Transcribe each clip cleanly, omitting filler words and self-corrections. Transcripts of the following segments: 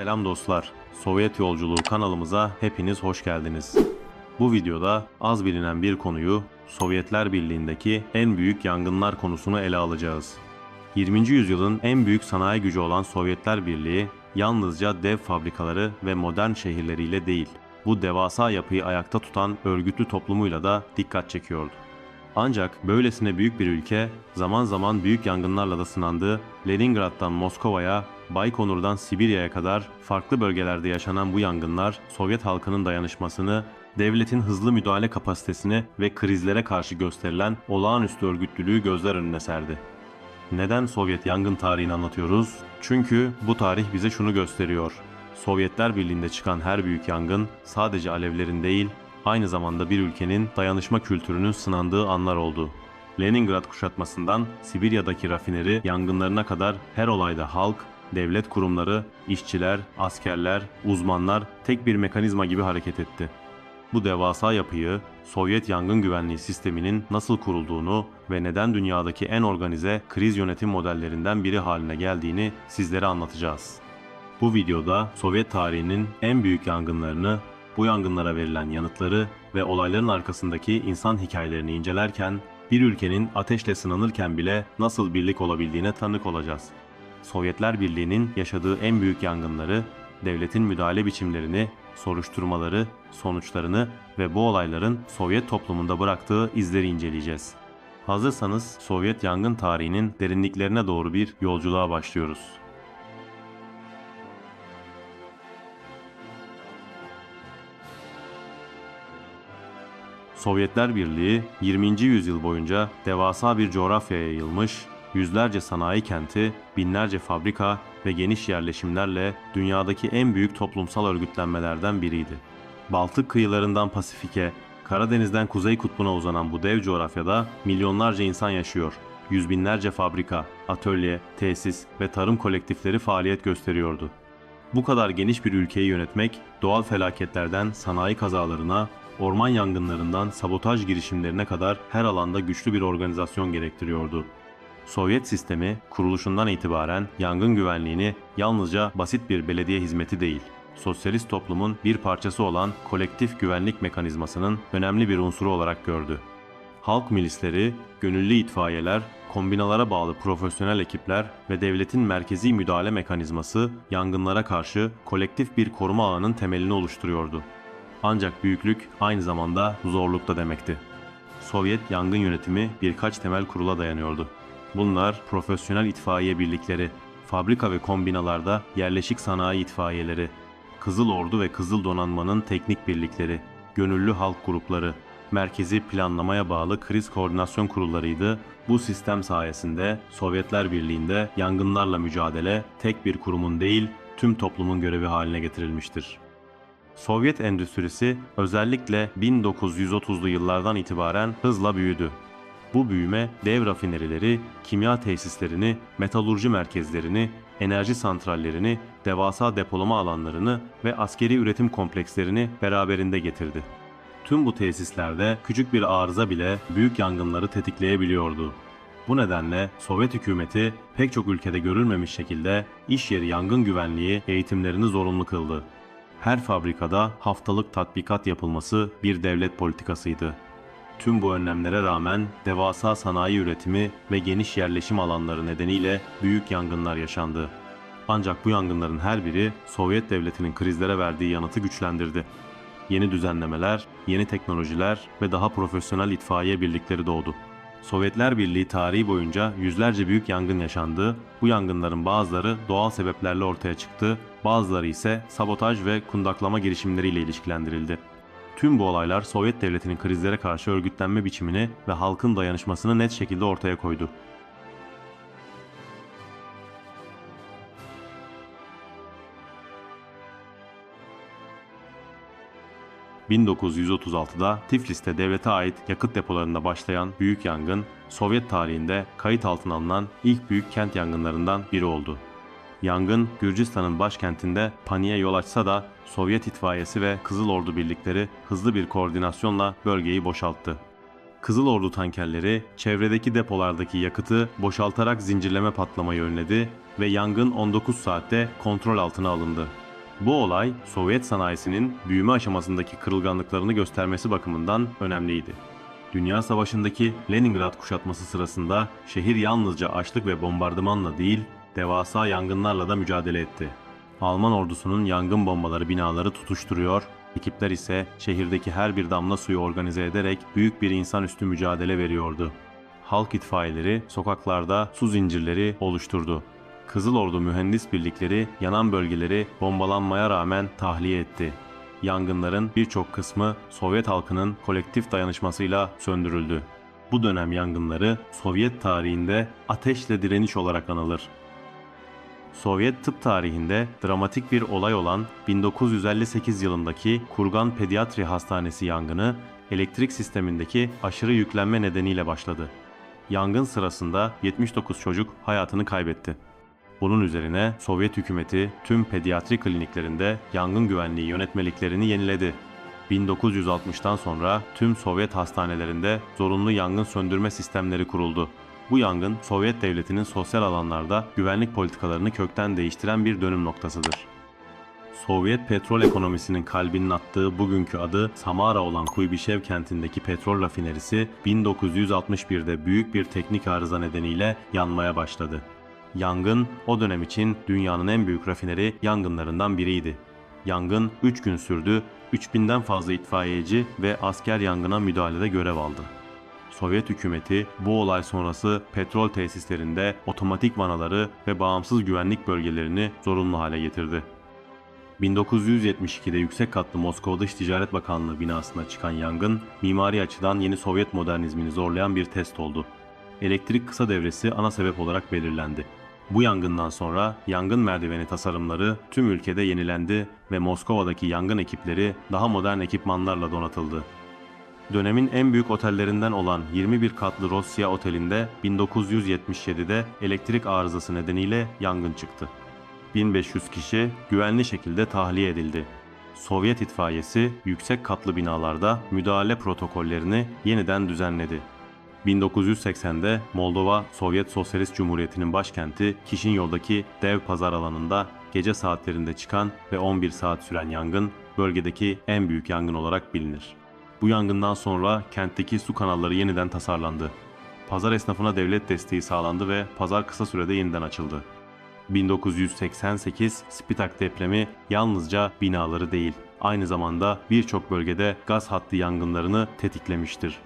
Selam dostlar, Sovyet Yolculuğu kanalımıza hepiniz hoş geldiniz. Bu videoda az bilinen bir konuyu, Sovyetler Birliği'ndeki en büyük yangınlar konusunu ele alacağız. 20. yüzyılın en büyük sanayi gücü olan Sovyetler Birliği, yalnızca dev fabrikaları ve modern şehirleriyle değil, bu devasa yapıyı ayakta tutan örgütlü toplumuyla da dikkat çekiyordu. Ancak böylesine büyük bir ülke zaman zaman büyük yangınlarla da sınandı. Leningrad'dan Moskova'ya, Baykonur'dan Sibirya'ya kadar farklı bölgelerde yaşanan bu yangınlar Sovyet halkının dayanışmasını, devletin hızlı müdahale kapasitesini ve krizlere karşı gösterilen olağanüstü örgütlülüğü gözler önüne serdi. Neden Sovyet yangın tarihini anlatıyoruz? Çünkü bu tarih bize şunu gösteriyor. Sovyetler Birliği'nde çıkan her büyük yangın sadece alevlerin değil, aynı zamanda bir ülkenin dayanışma kültürünün sınandığı anlar oldu. Leningrad kuşatmasından Sibirya'daki rafineri yangınlarına kadar her olayda halk, devlet kurumları, işçiler, askerler, uzmanlar tek bir mekanizma gibi hareket etti. Bu devasa yapıyı, Sovyet yangın güvenliği sisteminin nasıl kurulduğunu ve neden dünyadaki en organize kriz yönetim modellerinden biri haline geldiğini sizlere anlatacağız. Bu videoda Sovyet tarihinin en büyük yangınlarını, bu yangınlara verilen yanıtları ve olayların arkasındaki insan hikayelerini incelerken, bir ülkenin ateşle sınanırken bile nasıl birlik olabildiğine tanık olacağız. Sovyetler Birliği'nin yaşadığı en büyük yangınları, devletin müdahale biçimlerini, soruşturmaları, sonuçlarını ve bu olayların Sovyet toplumunda bıraktığı izleri inceleyeceğiz. Hazırsanız Sovyet yangın tarihinin derinliklerine doğru bir yolculuğa başlıyoruz. Sovyetler Birliği 20. yüzyıl boyunca devasa bir coğrafyaya yayılmış, yüzlerce sanayi kenti, binlerce fabrika ve geniş yerleşimlerle dünyadaki en büyük toplumsal örgütlenmelerden biriydi. Baltık kıyılarından Pasifik'e, Karadeniz'den Kuzey Kutbu'na uzanan bu dev coğrafyada milyonlarca insan yaşıyor. Yüz binlerce fabrika, atölye, tesis ve tarım kolektifleri faaliyet gösteriyordu. Bu kadar geniş bir ülkeyi yönetmek, doğal felaketlerden sanayi kazalarına, orman yangınlarından sabotaj girişimlerine kadar her alanda güçlü bir organizasyon gerektiriyordu. Sovyet sistemi kuruluşundan itibaren yangın güvenliğini yalnızca basit bir belediye hizmeti değil, sosyalist toplumun bir parçası olan kolektif güvenlik mekanizmasının önemli bir unsuru olarak gördü. Halk milisleri, gönüllü itfaiyeler, kombinalara bağlı profesyonel ekipler ve devletin merkezi müdahale mekanizması yangınlara karşı kolektif bir koruma ağının temelini oluşturuyordu. Ancak büyüklük aynı zamanda zorluk da demekti. Sovyet yangın yönetimi birkaç temel kurula dayanıyordu. Bunlar profesyonel itfaiye birlikleri, fabrika ve kombinalarda yerleşik sanayi itfaiyeleri, Kızıl Ordu ve Kızıl Donanma'nın teknik birlikleri, gönüllü halk grupları, merkezi planlamaya bağlı kriz koordinasyon kurullarıydı. Bu sistem sayesinde Sovyetler Birliği'nde yangınlarla mücadele tek bir kurumun değil, tüm toplumun görevi haline getirilmiştir. Sovyet endüstrisi özellikle 1930'lu yıllardan itibaren hızla büyüdü. Bu büyüme dev rafinerileri, kimya tesislerini, metalurji merkezlerini, enerji santrallerini, devasa depolama alanlarını ve askeri üretim komplekslerini beraberinde getirdi. Tüm bu tesislerde küçük bir arıza bile büyük yangınları tetikleyebiliyordu. Bu nedenle Sovyet hükümeti pek çok ülkede görülmemiş şekilde iş yeri yangın güvenliği eğitimlerini zorunlu kıldı. Her fabrikada haftalık tatbikat yapılması bir devlet politikasıydı. Tüm bu önlemlere rağmen devasa sanayi üretimi ve geniş yerleşim alanları nedeniyle büyük yangınlar yaşandı. Ancak bu yangınların her biri Sovyet devletinin krizlere verdiği yanıtı güçlendirdi. Yeni düzenlemeler, yeni teknolojiler ve daha profesyonel itfaiye birlikleri doğdu. Sovyetler Birliği tarihi boyunca yüzlerce büyük yangın yaşandı. Bu yangınların bazıları doğal sebeplerle ortaya çıktı, bazıları ise sabotaj ve kundaklama girişimleriyle ilişkilendirildi. Tüm bu olaylar Sovyet devletinin krizlere karşı örgütlenme biçimini ve halkın dayanışmasını net şekilde ortaya koydu. ...1936'da Tiflis'te devlete ait yakıt depolarında başlayan büyük yangın, Sovyet tarihinde kayıt altına alınan ilk büyük kent yangınlarından biri oldu. Yangın, Gürcistan'ın başkentinde paniğe yol açsa da Sovyet itfaiyesi ve Kızıl Ordu birlikleri hızlı bir koordinasyonla bölgeyi boşalttı. Kızıl Ordu tankerleri çevredeki depolardaki yakıtı boşaltarak zincirleme patlamayı önledi ve yangın 19 saatte kontrol altına alındı. Bu olay Sovyet sanayisinin büyüme aşamasındaki kırılganlıklarını göstermesi bakımından önemliydi. Dünya Savaşı'ndaki Leningrad kuşatması sırasında şehir yalnızca açlık ve bombardımanla değil, devasa yangınlarla da mücadele etti. Alman ordusunun yangın bombaları binaları tutuşturuyor, ekipler ise şehirdeki her bir damla suyu organize ederek büyük bir insanüstü mücadele veriyordu. Halk itfaiyeleri sokaklarda su zincirleri oluşturdu. Kızıl Ordu mühendis birlikleri yanan bölgeleri bombalanmaya rağmen tahliye etti. Yangınların birçok kısmı Sovyet halkının kolektif dayanışmasıyla söndürüldü. Bu dönem yangınları Sovyet tarihinde ateşle direniş olarak anılır. Sovyet tıp tarihinde dramatik bir olay olan 1958 yılındaki Kurgan Pediatri Hastanesi yangını elektrik sistemindeki aşırı yüklenme nedeniyle başladı. Yangın sırasında 79 çocuk hayatını kaybetti. Bunun üzerine Sovyet hükümeti tüm pediatri kliniklerinde yangın güvenliği yönetmeliklerini yeniledi. 1960'tan sonra tüm Sovyet hastanelerinde zorunlu yangın söndürme sistemleri kuruldu. Bu yangın Sovyet devletinin sosyal alanlarda güvenlik politikalarını kökten değiştiren bir dönüm noktasıdır. Sovyet petrol ekonomisinin kalbinin attığı bugünkü adı Samara olan Kuybişev kentindeki petrol rafinerisi 1961'de büyük bir teknik arıza nedeniyle yanmaya başladı. Yangın o dönem için dünyanın en büyük rafineri yangınlarından biriydi. Yangın 3 gün sürdü, 3000'den fazla itfaiyeci ve asker yangına müdahalede görev aldı. Sovyet hükümeti bu olay sonrası petrol tesislerinde otomatik vanaları ve bağımsız güvenlik bölgelerini zorunlu hale getirdi. 1972'de yüksek katlı Moskova Dış Ticaret Bakanlığı binasına çıkan yangın, mimari açıdan yeni Sovyet modernizmini zorlayan bir test oldu. Elektrik kısa devresi ana sebep olarak belirlendi. Bu yangından sonra yangın merdiveni tasarımları tüm ülkede yenilendi ve Moskova'daki yangın ekipleri daha modern ekipmanlarla donatıldı. Dönemin en büyük otellerinden olan 21 katlı Rossiya Oteli'nde 1977'de elektrik arızası nedeniyle yangın çıktı. 1500 kişi güvenli şekilde tahliye edildi. Sovyet itfaiyesi yüksek katlı binalarda müdahale protokollerini yeniden düzenledi. 1980'de Moldova Sovyet Sosyalist Cumhuriyeti'nin başkenti Kişinyov'daki dev pazar alanında gece saatlerinde çıkan ve 11 saat süren yangın bölgedeki en büyük yangın olarak bilinir. Bu yangından sonra kentteki su kanalları yeniden tasarlandı. Pazar esnafına devlet desteği sağlandı ve pazar kısa sürede yeniden açıldı. 1988 Spitak depremi yalnızca binaları değil, aynı zamanda birçok bölgede gaz hattı yangınlarını tetiklemiştir.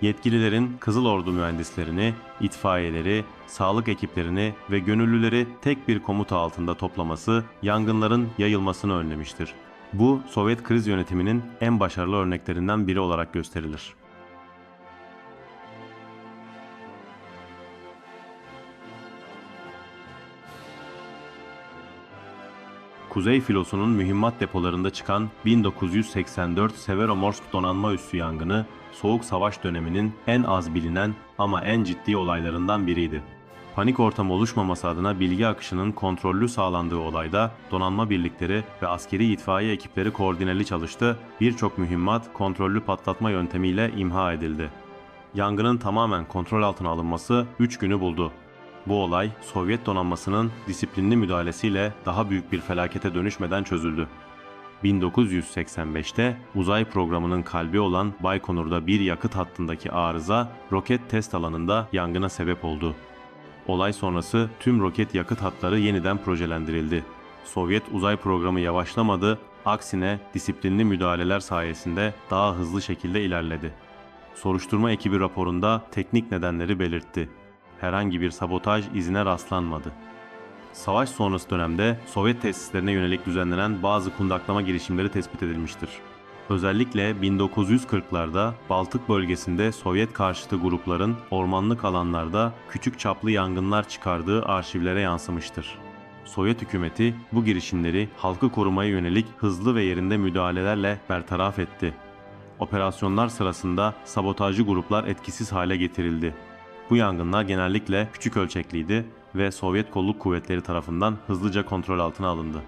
Yetkililerin Kızıl Ordu mühendislerini, itfaiyeleri, sağlık ekiplerini ve gönüllüleri tek bir komuta altında toplaması yangınların yayılmasını önlemiştir. Bu Sovyet kriz yönetiminin en başarılı örneklerinden biri olarak gösterilir. Kuzey filosunun mühimmat depolarında çıkan 1984 Severomorsk donanma üssü yangını, Soğuk Savaş döneminin en az bilinen ama en ciddi olaylarından biriydi. Panik ortamı oluşmaması adına bilgi akışının kontrollü sağlandığı olayda donanma birlikleri ve askeri itfaiye ekipleri koordineli çalıştı, birçok mühimmat kontrollü patlatma yöntemiyle imha edildi. Yangının tamamen kontrol altına alınması 3 günü buldu. Bu olay Sovyet donanmasının disiplinli müdahalesiyle daha büyük bir felakete dönüşmeden çözüldü. 1985'te uzay programının kalbi olan Baykonur'da bir yakıt hattındaki arıza roket test alanında yangına sebep oldu. Olay sonrası tüm roket yakıt hatları yeniden projelendirildi. Sovyet uzay programı yavaşlamadı, aksine disiplinli müdahaleler sayesinde daha hızlı şekilde ilerledi. Soruşturma ekibi raporunda teknik nedenleri belirtti. Herhangi bir sabotaj izine rastlanmadı. Savaş sonrası dönemde Sovyet tesislerine yönelik düzenlenen bazı kundaklama girişimleri tespit edilmiştir. Özellikle 1940'larda Baltık bölgesinde Sovyet karşıtı grupların ormanlık alanlarda küçük çaplı yangınlar çıkardığı arşivlere yansımıştır. Sovyet hükümeti bu girişimleri halkı korumaya yönelik hızlı ve yerinde müdahalelerle bertaraf etti. Operasyonlar sırasında sabotajcı gruplar etkisiz hale getirildi. Bu yangınlar genellikle küçük ölçekliydi ve Sovyet kolluk kuvvetleri tarafından hızlıca kontrol altına alındı.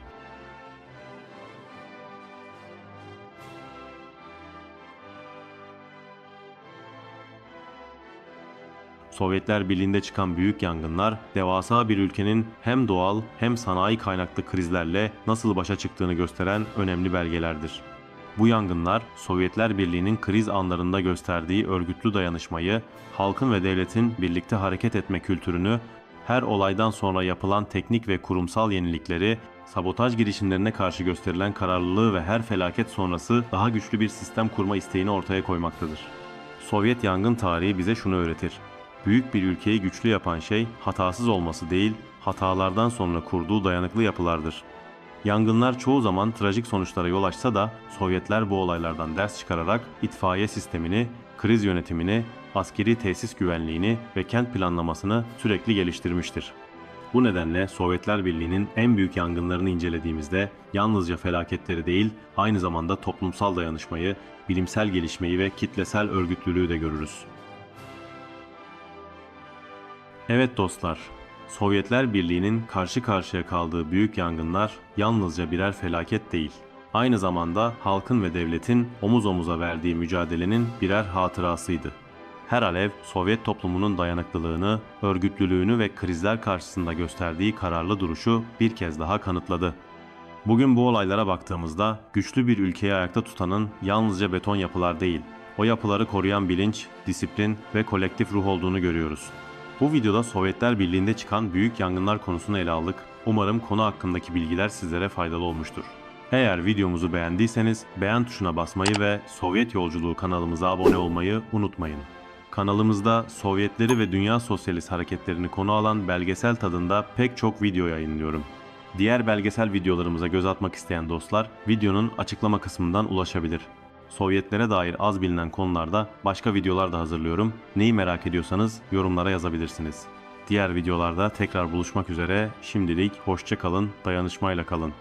Sovyetler Birliği'nde çıkan büyük yangınlar, devasa bir ülkenin hem doğal hem sanayi kaynaklı krizlerle nasıl başa çıktığını gösteren önemli belgelerdir. Bu yangınlar, Sovyetler Birliği'nin kriz anlarında gösterdiği örgütlü dayanışmayı, halkın ve devletin birlikte hareket etme kültürünü, her olaydan sonra yapılan teknik ve kurumsal yenilikleri, sabotaj girişimlerine karşı gösterilen kararlılığı ve her felaket sonrası daha güçlü bir sistem kurma isteğini ortaya koymaktadır. Sovyet yangın tarihi bize şunu öğretir: büyük bir ülkeyi güçlü yapan şey hatasız olması değil, hatalardan sonra kurduğu dayanıklı yapılardır. Yangınlar çoğu zaman trajik sonuçlara yol açsa da Sovyetler bu olaylardan ders çıkararak itfaiye sistemini, kriz yönetimini, askeri tesis güvenliğini ve kent planlamasını sürekli geliştirmiştir. Bu nedenle Sovyetler Birliği'nin en büyük yangınlarını incelediğimizde yalnızca felaketleri değil, aynı zamanda toplumsal dayanışmayı, bilimsel gelişmeyi ve kitlesel örgütlülüğü de görürüz. Evet dostlar, Sovyetler Birliği'nin karşı karşıya kaldığı büyük yangınlar yalnızca birer felaket değil, aynı zamanda halkın ve devletin omuz omuza verdiği mücadelenin birer hatırasıydı. Her alev, Sovyet toplumunun dayanıklılığını, örgütlülüğünü ve krizler karşısında gösterdiği kararlı duruşu bir kez daha kanıtladı. Bugün bu olaylara baktığımızda güçlü bir ülkeyi ayakta tutanın yalnızca beton yapılar değil, o yapıları koruyan bilinç, disiplin ve kolektif ruh olduğunu görüyoruz. Bu videoda Sovyetler Birliği'nde çıkan büyük yangınlar konusunu ele aldık. Umarım konu hakkındaki bilgiler sizlere faydalı olmuştur. Eğer videomuzu beğendiyseniz beğen tuşuna basmayı ve Sovyet Yolculuğu kanalımıza abone olmayı unutmayın. Kanalımızda Sovyetleri ve dünya sosyalist hareketlerini konu alan belgesel tadında pek çok video yayınlıyorum. Diğer belgesel videolarımıza göz atmak isteyen dostlar videonun açıklama kısmından ulaşabilir. Sovyetlere dair az bilinen konularda başka videolar da hazırlıyorum. Neyi merak ediyorsanız yorumlara yazabilirsiniz. Diğer videolarda tekrar buluşmak üzere. Şimdilik hoşça kalın, dayanışmayla kalın.